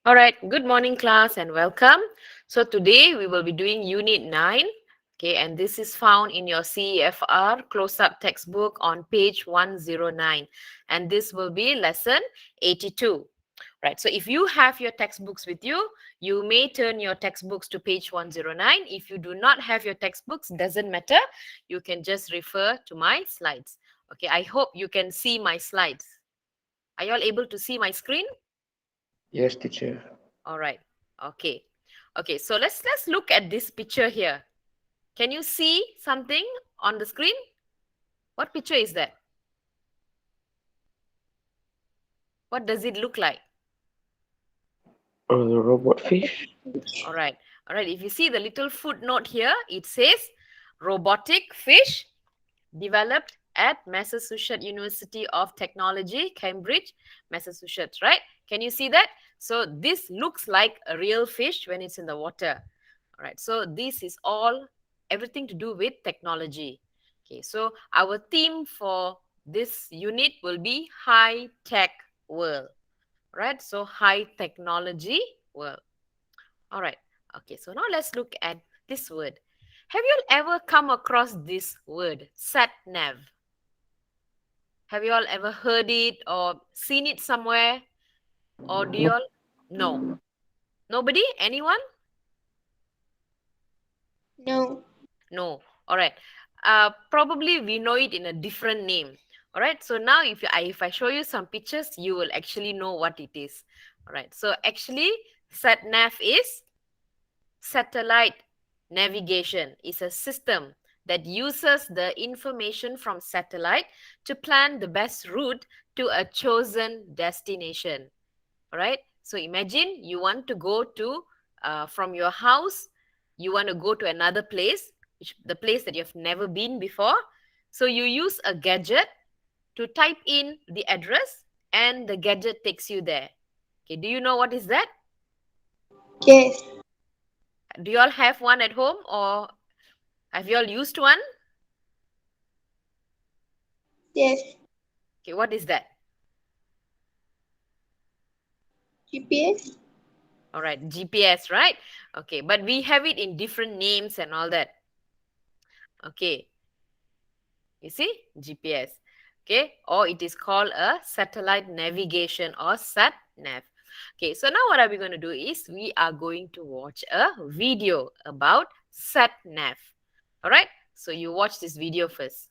All right, good morning, class, and welcome. So, today we will be doing Unit 9. Okay, and this is found in your CEFR close up textbook on page 109. And this will be lesson 82. Right, so if you have your textbooks with you, you may turn your textbooks to page 109. If you do not have your textbooks, doesn't matter. You can just refer to my slides. Okay, I hope you can see my slides. Are you all able to see my screen? Yes, teacher. All right. Okay. Okay. So let's look at this picture here. Can you see something on the screen? What picture is that? What does it look like? The robot fish. All right. All right. If you see the little footnote here, it says robotic fish developed at Massachusetts University of Technology, Cambridge, Massachusetts, right? Can you see that? So this looks like a real fish when it's in the water. All right. So this is all everything to do with technology. Okay. So our theme for this unit will be high tech world. Right? So high technology world. All right. Okay. So now let's look at this word. Have you all ever come across this word, sat nav? Have you all ever heard it or seen it somewhere? Or do you Nope. all? No. Nobody? Anyone? No. No. All right. Probably we know it in a different name. All right. So now if I show you some pictures, you will actually know what it is. All right. So actually, sat nav is satellite navigation. Is a system that uses the information from satellite to plan the best route to a chosen destination. All right. So imagine you want to go to from your house, you want to go to another place, which the place that you've never been before. So you use a gadget to type in the address, and the gadget takes you there. Okay. Do you know what is that? Yes. Do you all have one at home, or have you all used one? Yes. Okay. What is that? GPS. All right. GPS, right? Okay. But we have it in different names and all that. Okay. You see, GPS. Okay, or it is called a satellite navigation or sat nav. Okay, so now what are we going to do is we are going to watch a video about sat nav. All right, so you watch this video first.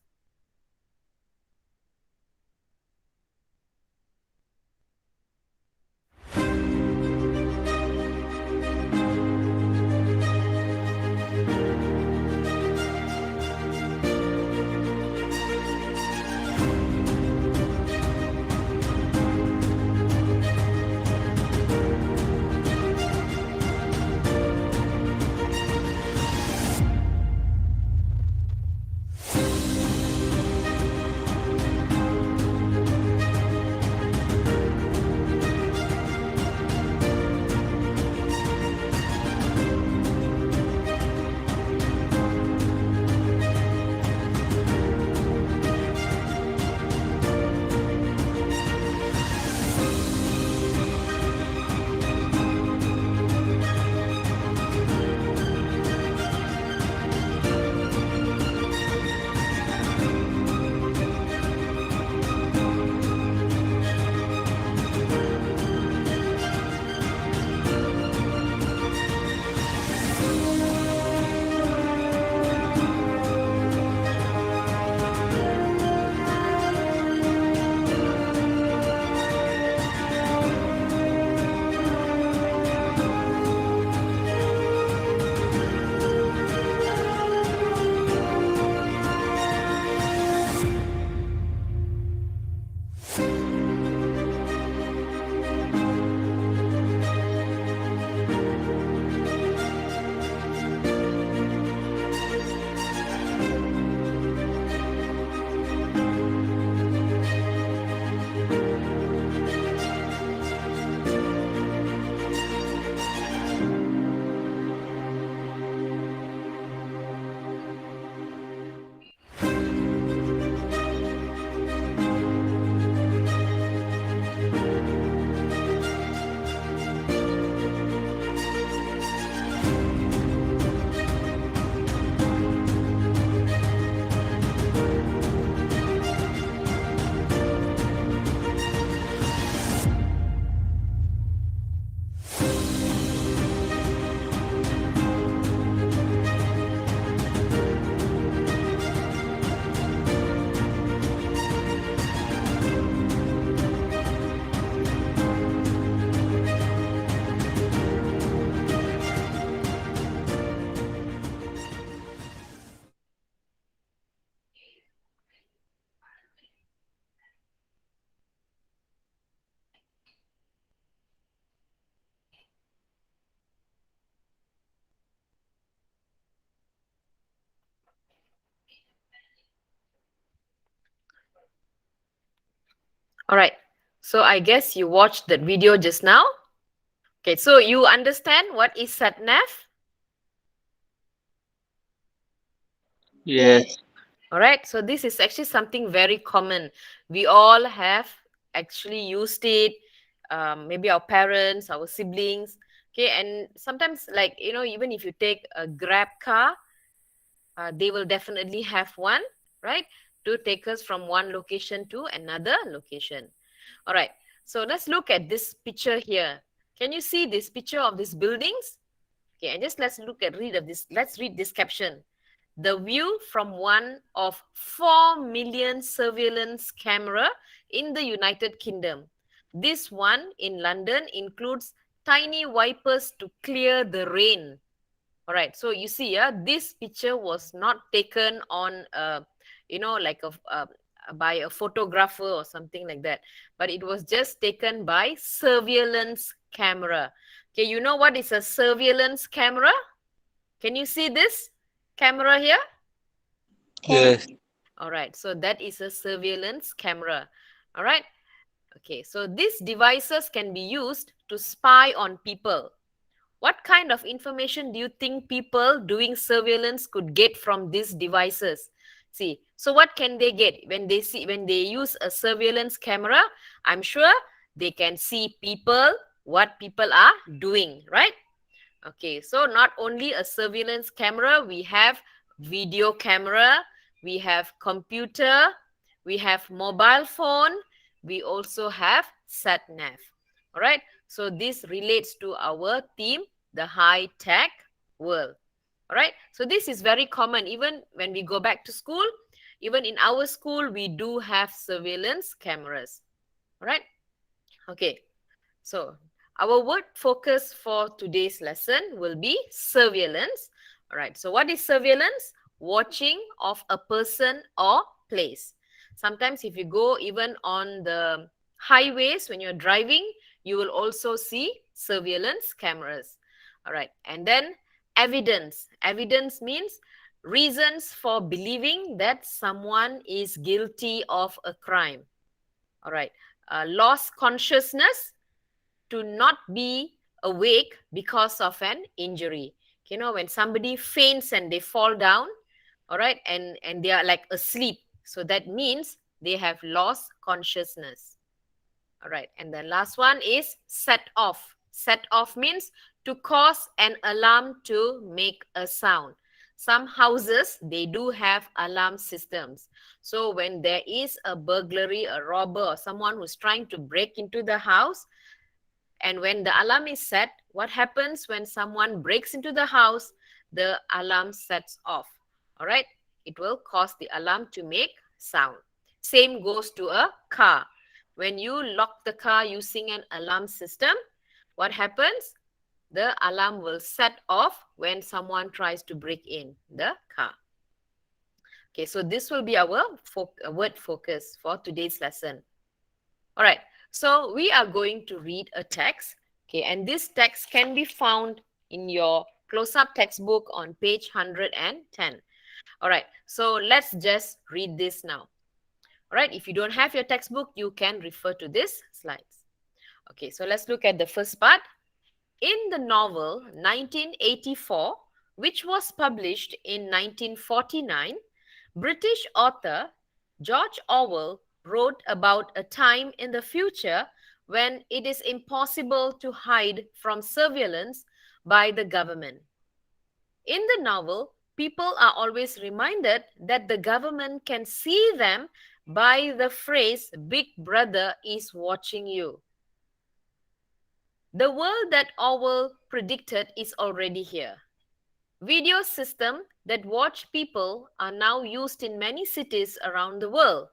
All right. So I guess you watched that video just now. Okay, so you understand what is SatNav? Yes. Yes. All right, so this is actually something very common. We all have actually used it, maybe our parents, our siblings. Okay, and sometimes, like, even if you take a Grab car, they will definitely have one, right, to take us from one location to another location. All right, so let's look at this picture here. Can you see this picture of these buildings? Okay, and just let's read this caption. The view from one of 4 million surveillance camera in the United Kingdom. This one in London includes tiny wipers to clear the rain. All right, so you see, yeah, this picture was not taken on, like by a photographer or something like that, but it was just taken by surveillance camera. Okay, you know what is a surveillance camera? Can you see this camera here? Can. Yes. All right, so that is a surveillance camera. All right, okay, so these devices can be used to spy on people. What kind of information do you think people doing surveillance could get from these devices? See, so what can they get when they use a surveillance camera? I'm sure they can see people, what people are doing, right? Okay, so not only a surveillance camera, we have video camera, we have computer, we have mobile phone, we also have sat nav. All right, so this relates to our theme, the high tech world. All right, so this is very common even when we go back to school. Even in our school, we do have surveillance cameras. All right, okay. So, our word focus for today's lesson will be surveillance. All right. So, what is surveillance? Watching of a person or place. Sometimes, if you go even on the highways when you're driving, you will also see surveillance cameras. All right. And then evidence. Evidence means reasons for believing that someone is guilty of a crime. All right. Lost consciousness, to not be awake because of an injury. When somebody faints and they fall down, all right, and they are like asleep, so that means they have lost consciousness. All right, and the last one is set off. Set off means to cause an alarm to make a sound. Some houses, they do have alarm systems. So when there is a burglary, a robber, or someone who's trying to break into the house, and when the alarm is set, what happens when someone breaks into the house? The alarm sets off. All right. It will cause the alarm to make sound. Same goes to a car. When you lock the car using an alarm system, what happens? The alarm will set off when someone tries to break in the car. Okay, so this will be our word focus for today's lesson. All right, so we are going to read a text. Okay, and this text can be found in your close-up textbook on page 110. All right, so let's just read this now. All right, if you don't have your textbook, you can refer to these slides. Okay, so let's look at the first part. In the novel 1984, which was published in 1949, British author George Orwell wrote about a time in the future when it is impossible to hide from surveillance by the government. In the novel, people are always reminded that the government can see them by the phrase, "Big Brother is watching you." The world that Orwell predicted is already here. Video systems that watch people are now used in many cities around the world.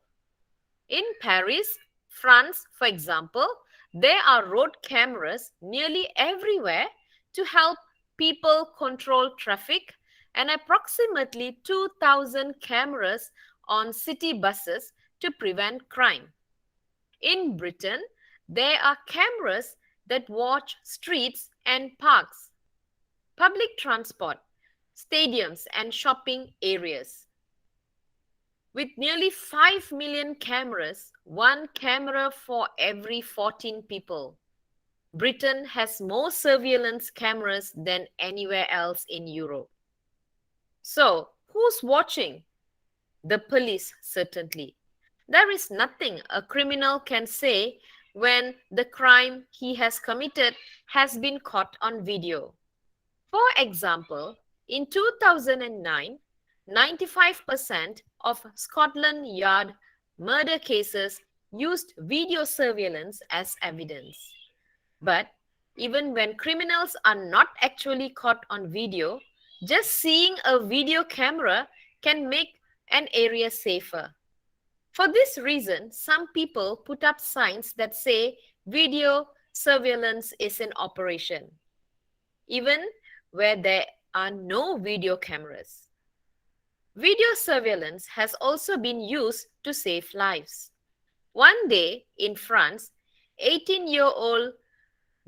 In Paris, France, for example, there are road cameras nearly everywhere to help people control traffic, and approximately 2,000 cameras on city buses to prevent crime. In Britain, there are cameras that watch streets and parks, public transport, stadiums, and shopping areas. With nearly 5 million cameras, one camera for every 14 people, Britain has more surveillance cameras than anywhere else in Europe. So, who's watching? The police, certainly. There is nothing a criminal can say when the crime he has committed has been caught on video. For example, in 2009, 95% of Scotland Yard murder cases used video surveillance as evidence. But even when criminals are not actually caught on video, just seeing a video camera can make an area safer. For this reason, some people put up signs that say video surveillance is in operation, even where there are no video cameras. Video surveillance has also been used to save lives. One day in France, 18-year-old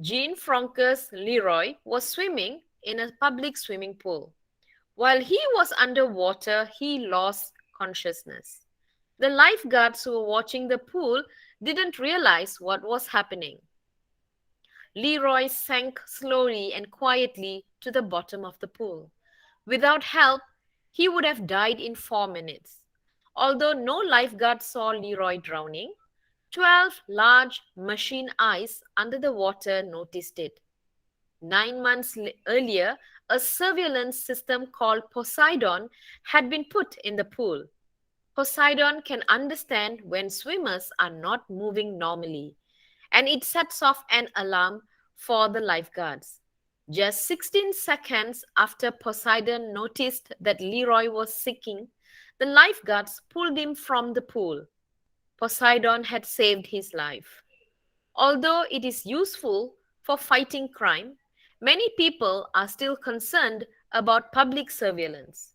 Jean-Francois Leroy was swimming in a public swimming pool. While he was underwater, he lost consciousness. The lifeguards who were watching the pool didn't realize what was happening. Leroy sank slowly and quietly to the bottom of the pool. Without help, he would have died in 4 minutes. Although no lifeguard saw Leroy drowning, 12 large machine eyes under the water noticed it. 9 months earlier, a surveillance system called Poseidon had been put in the pool. Poseidon can understand when swimmers are not moving normally, and it sets off an alarm for the lifeguards. Just 16 seconds after Poseidon noticed that Leroy was sinking, the lifeguards pulled him from the pool. Poseidon had saved his life. Although it is useful for fighting crime, many people are still concerned about public surveillance.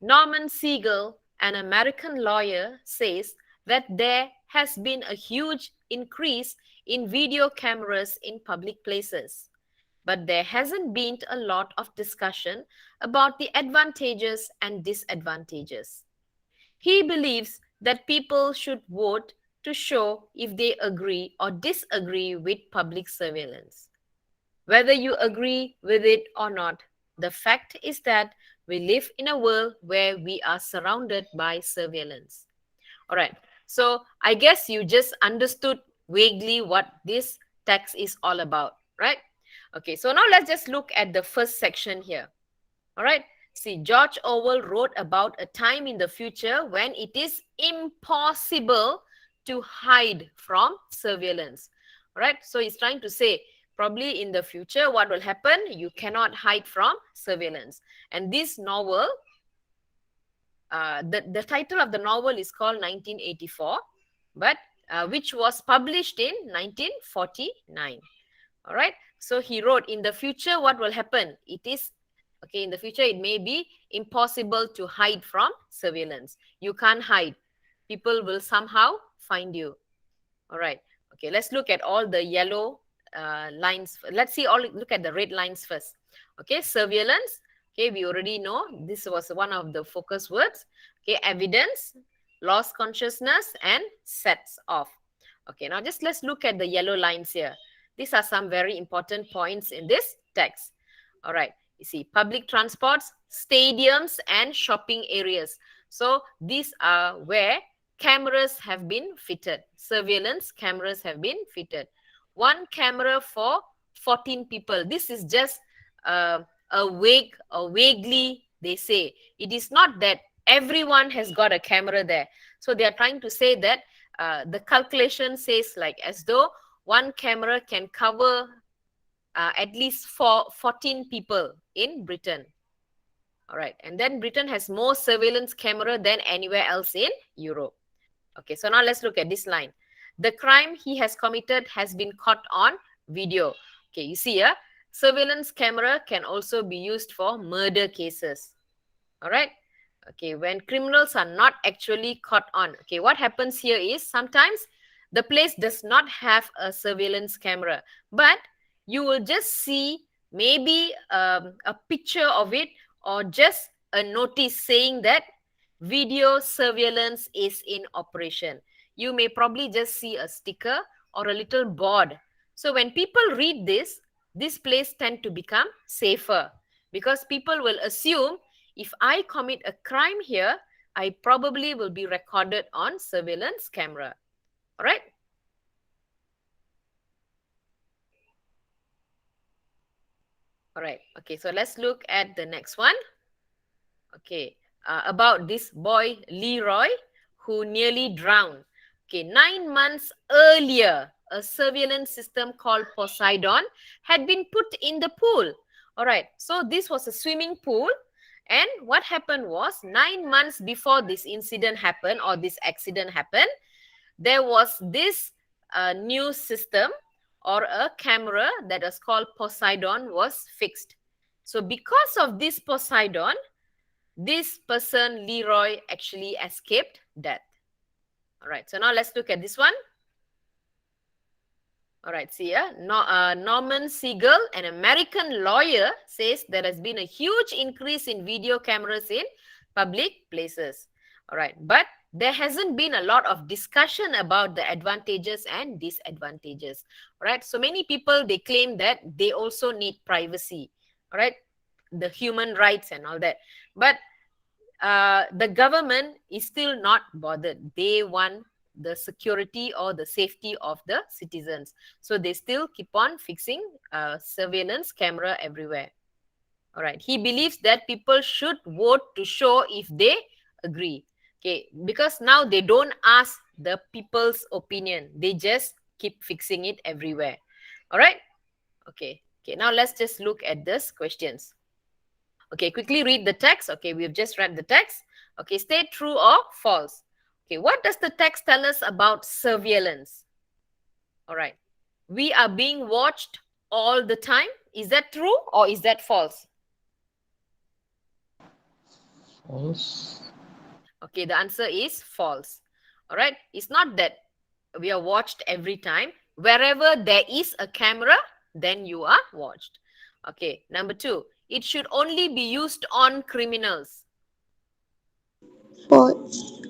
Norman Siegel, an American lawyer, says that there has been a huge increase in video cameras in public places, but there hasn't been a lot of discussion about the advantages and disadvantages. He believes that people should vote to show if they agree or disagree with public surveillance. Whether you agree with it or not, the fact is that we live in a world where we are surrounded by surveillance. All right. So I guess you just understood vaguely what this text is all about, right? Okay. So now let's just look at the first section here. All right. See, George Orwell wrote about a time in the future when it is impossible to hide from surveillance. All right. So he's trying to say, probably in the future, what will happen? You cannot hide from surveillance. And this novel, the title of the novel is called 1984, but which was published in 1949. All right. So he wrote, in the future, what will happen? It is, okay, in the future, it may be impossible to hide from surveillance. You can't hide. People will somehow find you. All right. Okay, let's look at all the yellow lines. Let's look at the red lines first. Okay, surveillance. Okay, we already know this was one of the focus words. Okay, evidence, lost consciousness, and sets off. Okay, now just let's look at the yellow lines here. These are some very important points in this text. All right, you see public transports, stadiums, and shopping areas. So these are where cameras have been fitted. Surveillance cameras have been fitted. One camera for 14 people. This is just vaguely they say. It is not that everyone has got a camera there. So they are trying to say that the calculation says like as though one camera can cover at least 14 people in Britain. All right. And then Britain has more surveillance camera than anywhere else in Europe. Okay. So now let's look at this line. The crime he has committed has been caught on video. Okay. You see here, surveillance camera can also be used for murder cases. All right. Okay. When criminals are not actually caught on. Okay. What happens here is sometimes the place does not have a surveillance camera, but you will just see maybe a picture of it or just a notice saying that video surveillance is in operation. You may probably just see a sticker or a little board. So when people read this place tend to become safer because people will assume if I commit a crime here, I probably will be recorded on surveillance camera. All right. All right. Okay. So let's look at the next one. Okay, about this boy Leroy who nearly drowned. Okay, 9 months earlier, a surveillance system called Poseidon had been put in the pool. All right, so this was a swimming pool, and what happened was 9 months before this incident happened or this accident happened, there was this new system or a camera that was called Poseidon was fixed. So because of this Poseidon, this person, Leroy, actually escaped death. All right, so now let's look at this one. All right, see here. Norman Siegel, an American lawyer, says there has been a huge increase in video cameras in public places. All right, but there hasn't been a lot of discussion about the advantages and disadvantages. All right, so many people, they claim that they also need privacy. All right, the human rights and all that. But the government is still not bothered. They want the security or the safety of the citizens. So they still keep on fixing surveillance camera everywhere. All right. He believes that people should vote to show if they agree. Okay. Because now they don't ask the people's opinion. They just keep fixing it everywhere. All right. Okay. Okay. Now let's just look at these questions. Okay, quickly read the text. Okay, we've just read the text. Okay, state true or false. Okay, what does the text tell us about surveillance? All right, we are being watched all the time. Is that true or is that false? False. Okay, the answer is false. All right, it's not that we are watched every time. Wherever there is a camera, then you are watched. Okay, number 2, it should only be used on criminals. False.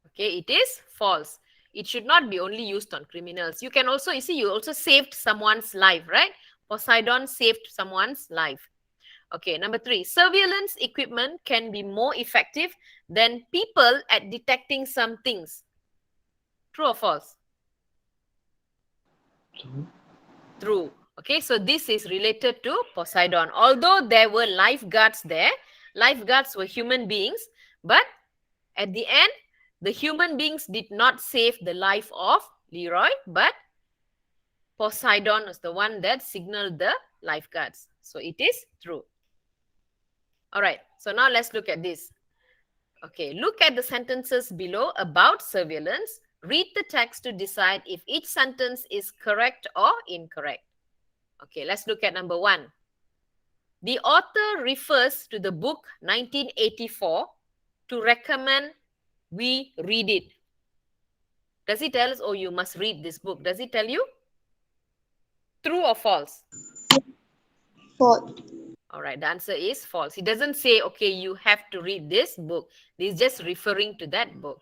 Okay, it is false. It should not be only used on criminals. You can also, you see, you also saved someone's life, right? Poseidon saved someone's life. Okay, number 3, surveillance equipment can be more effective than people at detecting some things. True or false? True. True. Okay, so this is related to Poseidon. Although there were lifeguards there, lifeguards were human beings, but at the end, the human beings did not save the life of Leroy, but Poseidon was the one that signaled the lifeguards. So it is true. All right, so now let's look at this. Okay, look at the sentences below about surveillance. Read the text to decide if each sentence is correct or incorrect. Okay, let's look at number 1. The author refers to the book 1984 to recommend we read it. Does he tell us, oh, you must read this book? Does he tell you? True or false? False. All right, the answer is false. He doesn't say, okay, you have to read this book. He's just referring to that book.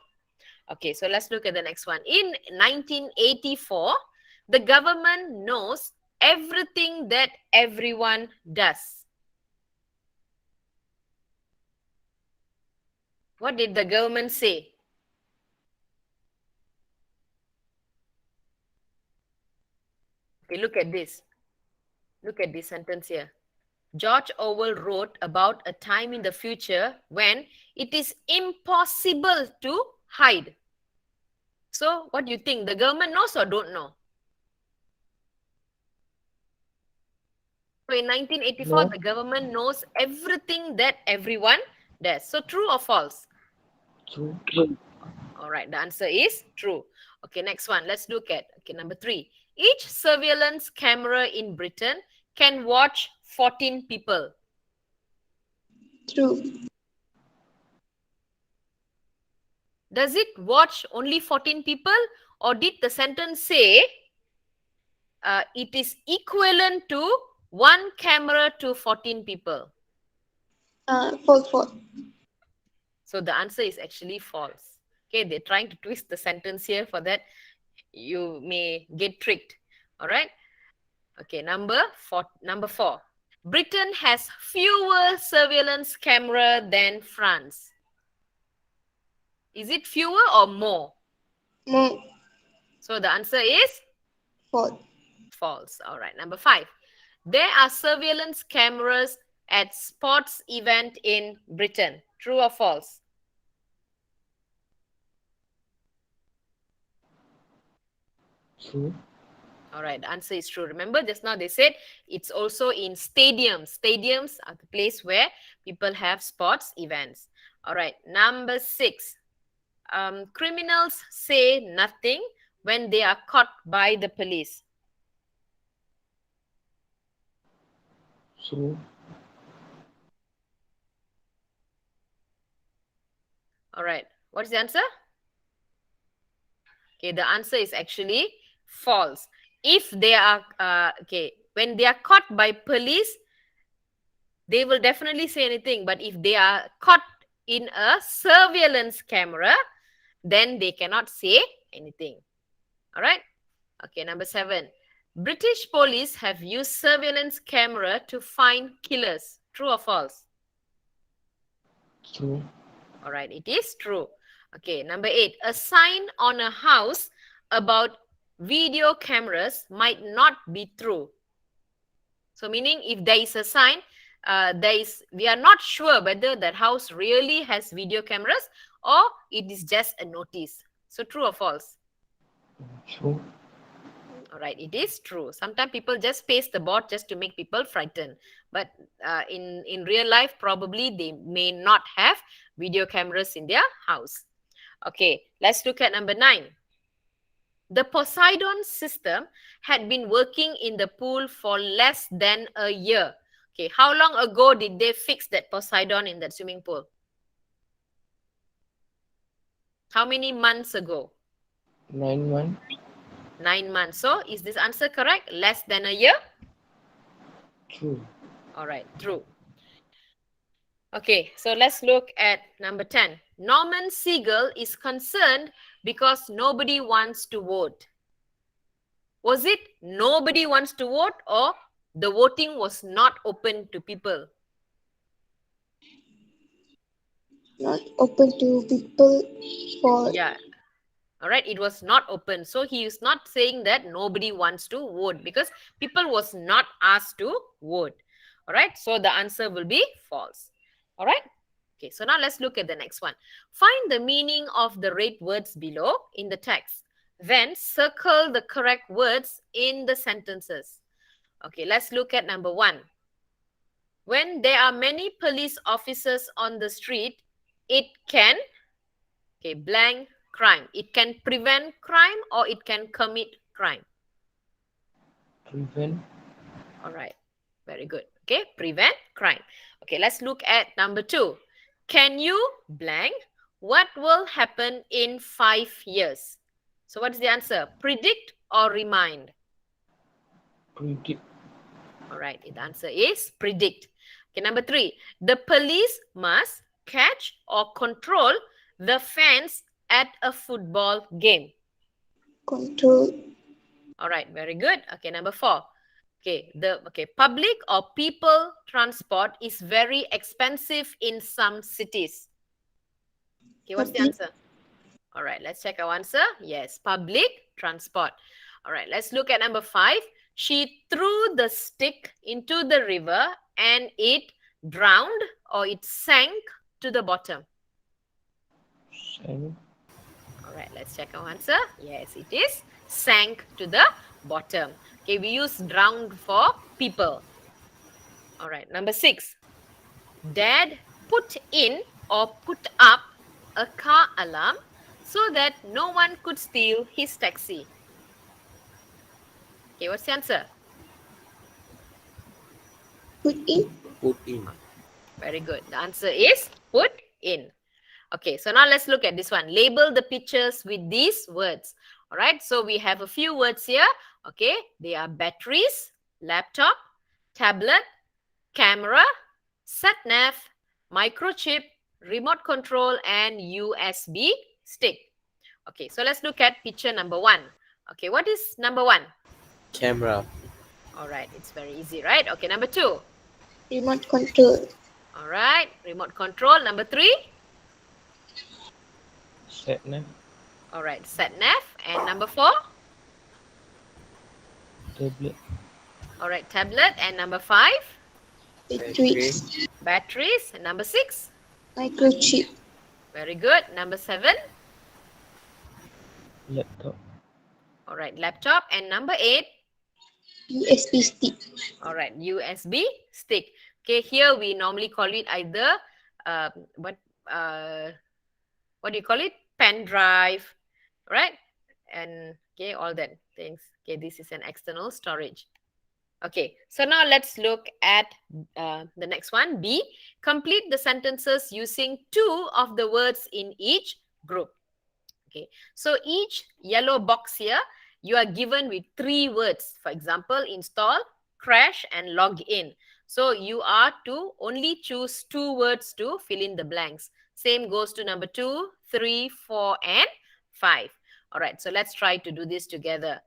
Okay, so let's look at the next one. In 1984, the government knows everything that everyone does. What did the government say? Okay, look at this. Look at this sentence here. George Orwell wrote about a time in the future when it is impossible to hide. So, what do you think? The government knows or don't know? So, in 1984, No. the government knows everything that everyone does. So, true or false? True. True. All right, the answer is true. Okay, next one. Let's look at, okay, number 3. Each surveillance camera in Britain can watch 14 people. True. Does it watch only 14 people, or did the sentence say it is equivalent to one camera to 14 people? False. False. So the answer is actually false. Okay, they're trying to twist the sentence here for that you may get tricked. All right. Okay, number four. Britain has fewer surveillance camera than France. Is it fewer or more? More. So the answer is False. false. All right. Number five. There are surveillance cameras at sports event in Britain. True or false? True. All right. The answer is true. Remember, just now they said it's also in stadiums. Stadiums are the place where people have sports events. All right. Number six. Criminals say nothing when they are caught by the police. True. All right. What's the answer? Okay, the answer is actually false. If they are, when they are caught by police, they will definitely say anything. But if they are caught in a surveillance camera, then they cannot say anything. All right. Okay, number seven. British police have used surveillance camera to find killers. True or false? True. All right, it is true. Okay, number eight. A sign on a house about video cameras might not be true. So meaning if there is a sign, we are not sure whether that house really has video cameras or it is just a notice. So true or false? True. All right, it is true. Sometimes people just paste the board just to make people frightened. But in real life, probably they may not have video cameras in their house. Okay, let's look at number nine. The Poseidon system had been working in the pool for less than a year. Okay, how long ago did they fix that Poseidon in that swimming pool? How many months ago? 9-1. 9 months. So is this answer correct? Less than a year? True. All right, true. Okay, so let's look at number 10. Norman Siegel is concerned because nobody wants to vote. Was it nobody wants to vote or the voting was not open to people? Not open to people. False. Yeah. All right, it was not open. So he is not saying that nobody wants to vote because people was not asked to vote. All right, so the answer will be false. All right. Okay, so now let's look at the next one. Find the meaning of the red words below in the text. Then circle the correct words in the sentences. Okay, let's look at number one. When there are many police officers on the street, it can, okay, blank crime. It can prevent crime or it can commit crime. Prevent. All right, very good. Okay, prevent crime. Okay, let's look at number two. Can you blank what will happen in 5 years? So what is the answer? Predict or remind? Predict. All right, the answer is predict. Okay, number three. The police must catch or control the fans at a football game. Control. All right, very good. Okay, number four. Public or people transport is very expensive in some cities. Okay, what's the Public. answer? All right, let's check our answer. Yes, public transport. All right, let's look at number five. She threw the stick into the river and it drowned or it sank to the bottom. Sank. All right, let's check our answer. Yes, it is sank to the bottom. Okay, we use drowned for people. All right, number six. Dad put in or put up a car alarm so that no one could steal his taxi. Okay, what's the answer? Put in. Put in. Very good. The answer is put in. Okay, so now let's look at this one. Label the pictures with these words. All right, so we have a few words here. Okay, they are batteries, laptop, tablet, camera, sat nav, microchip, remote control, and USB stick. Okay, so let's look at picture number 1. Okay, what is number 1? Camera. All right, it's very easy, right? Okay, number 2. remote control, All right, remote control. Number 3. Sat nav. All right, sat nav. And number 4. Tablet. All right, tablet. And number 5. batteries, Batteries. And number 6. microchip, Very good. Number 7. Laptop. All right, laptop. And number 8. USB stick, All right, USB stick. Okay, here we normally call it either uh, what uh, what do you call it? Pen drive, right? And okay, all that things. Okay, this is an external storage. Okay, so now let's look at the next one. B. Complete the sentences using 2 of the words in each group. Okay, so each yellow box here, you are given with 3 words. For example, install, crash, and log in. So you are to only choose 2 words to fill in the blanks. Same goes to number 2, 3, 4, and 5. All right, so let's try to do this together.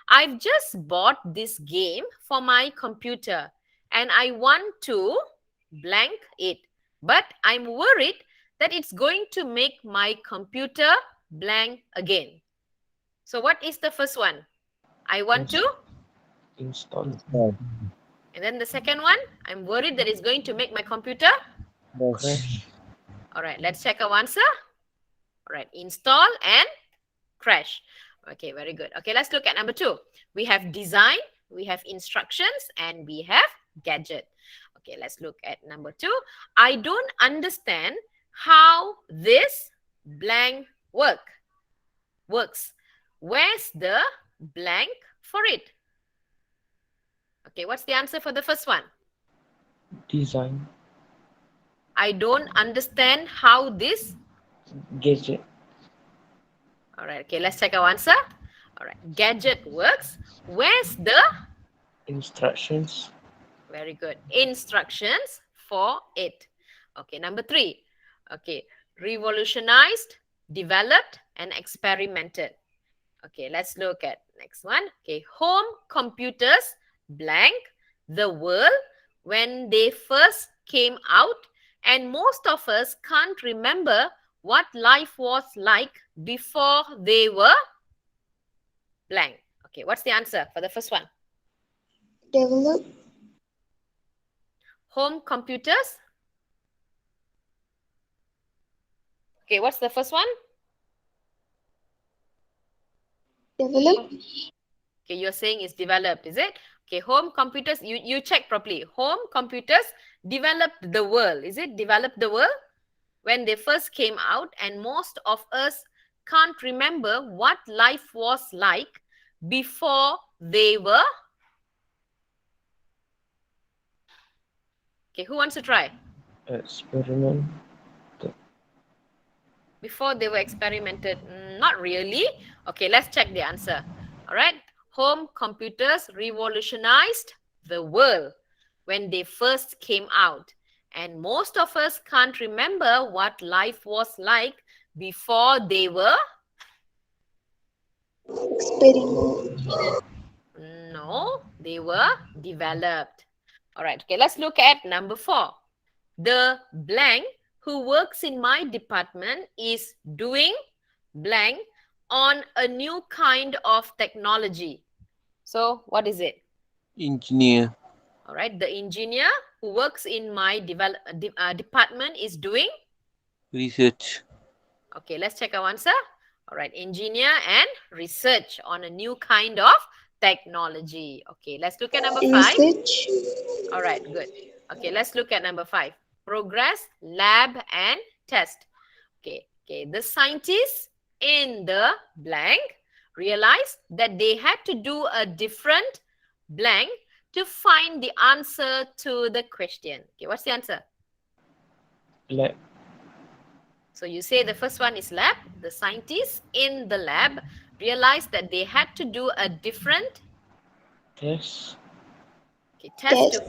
I've just bought this game for my computer and I want to blank it. But I'm worried that it's going to make my computer blank again. So what is the first one? I want to. Install. And then the second one, I'm worried that it's going to make my computer. Crash. All right, let's check our answer. All right, install and crash. Okay, very good. Okay, let's look at number 2. We have design, we have instructions, and we have gadget. Okay, let's look at number 2. I don't understand how this blank works. Where's the blank for it? Okay, what's the answer for the first one? Design. I don't understand how this. Gadget. All right, okay, let's check our answer. All right, gadget works. Where's the. Instructions. Very good. Instructions for it. Okay, number 3. Okay, revolutionized, developed, and experimented. Okay, let's look at next one. Okay, home computers blank the world when they first came out, and most of us can't remember what life was like before they were blank. Okay, what's the answer for the first one? develop, Home computers. Okay, what's the first one? develop, Okay, you're saying it's developed, is it? Okay, home computers, you check properly. Home computers developed the world. Is it developed the world? When they first came out, and most of us can't remember what life was like before they were. Okay, who wants to try? Experiment. Before they were experimented? Not really. Okay, let's check the answer. All right. Home computers revolutionized the world when they first came out. And most of us can't remember what life was like before they were. experiment, No, they were developed. All right. Okay, let's look at number 4. The blank who works in my department is doing blank on a new kind of technology. So what is it? Engineer. All right, the engineer who works in my department is doing. Research. Okay, let's check our answer. All right, engineer and research on a new kind of technology. Okay, let's look at number 5. research, All right, good. Okay, let's look at number 5. Progress, lab, and test. Okay, the scientists in the blank realized that they had to do a different blank to find the answer to the question. Okay, what's the answer? Lab. So you say the first one is lab. The scientists in the lab realized that they had to do a different Test. test.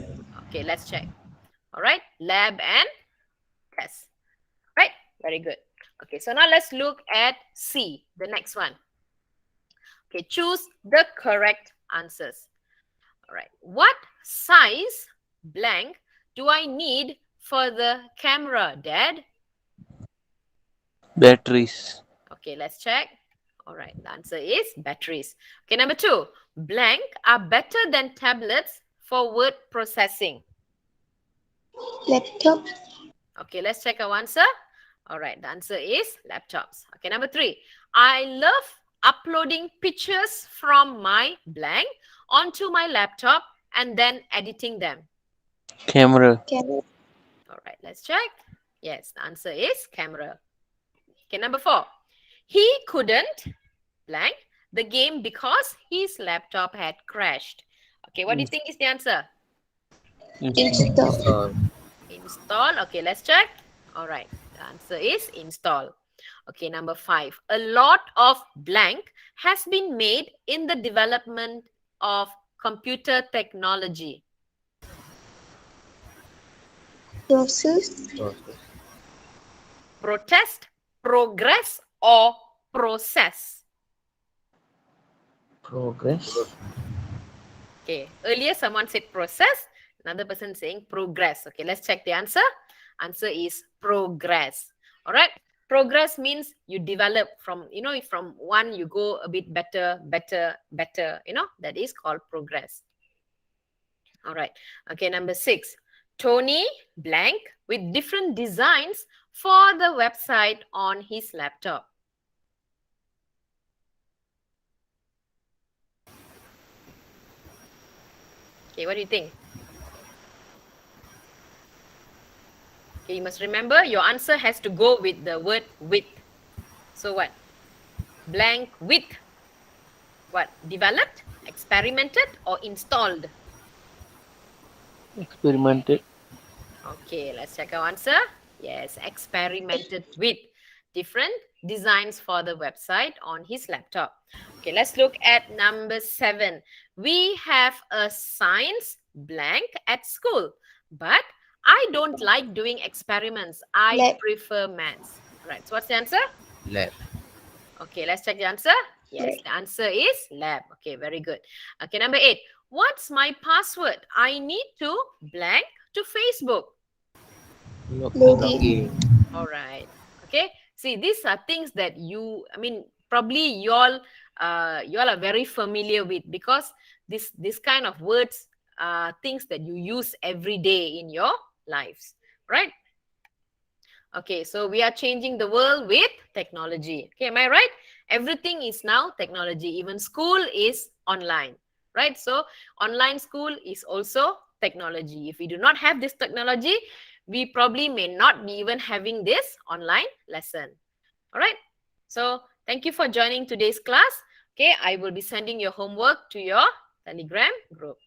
Okay, let's check. All right, lab and test. Right, Very good. Okay, so now let's look at C, the next one. Okay, choose the correct answers. All right. What size blank do I need for the camera, Dad? Batteries. Okay, let's check. All right, the answer is batteries. Okay, number 2. Blank are better than tablets for word processing. Laptop. Okay, let's check our answer. All right, the answer is laptops. Okay, number 3. I love uploading pictures from my blank onto my laptop and then editing them. Camera. Camera. All right, let's check. Yes, the answer is camera. Okay, number 4. He couldn't blank the game because his laptop had crashed. Okay, what do you think is the answer? Install. Install. Install. Okay, let's check. All right, the answer is install. Okay, number 5. A lot of blank has been made in the development of computer technology. Process. Process. Protest, progress, or process? Progress. Okay, earlier someone said process, another person saying progress. Okay, let's check the answer. Answer is progress. All right, progress means you develop from, from one you go a bit better, that is called progress. All right, okay, number 6. Tony blank with different designs for the website on his laptop. Okay, what do you think? Okay, you must remember your answer has to go with the word with. So what? Blank with what? Developed, experimented, or installed? Experimented. Okay, let's check our answer. Yes, experimented with different designs for the website on his laptop. Okay, let's look at number 7. We have a science blank at school, but I don't like doing experiments. I Lab. prefer maths. All right, so what's the answer? Lab. Okay, let's check the answer. Yes, Lab. the answer is lab. Okay, very good. Okay, number 8. What's my password? I need to blank to Facebook. Login. Login. All right. Okay. See, these are things that probably you all are very familiar with, because this kind of words are things that you use every day in your lives, right? Okay, so we are changing the world with technology. Okay, am I right? Everything is now technology. Even school is online, right? So online school is also technology. If we do not have this technology, we probably may not be even having this online lesson. All right. So thank you for joining today's class. Okay, I will be sending your homework to your Telegram group.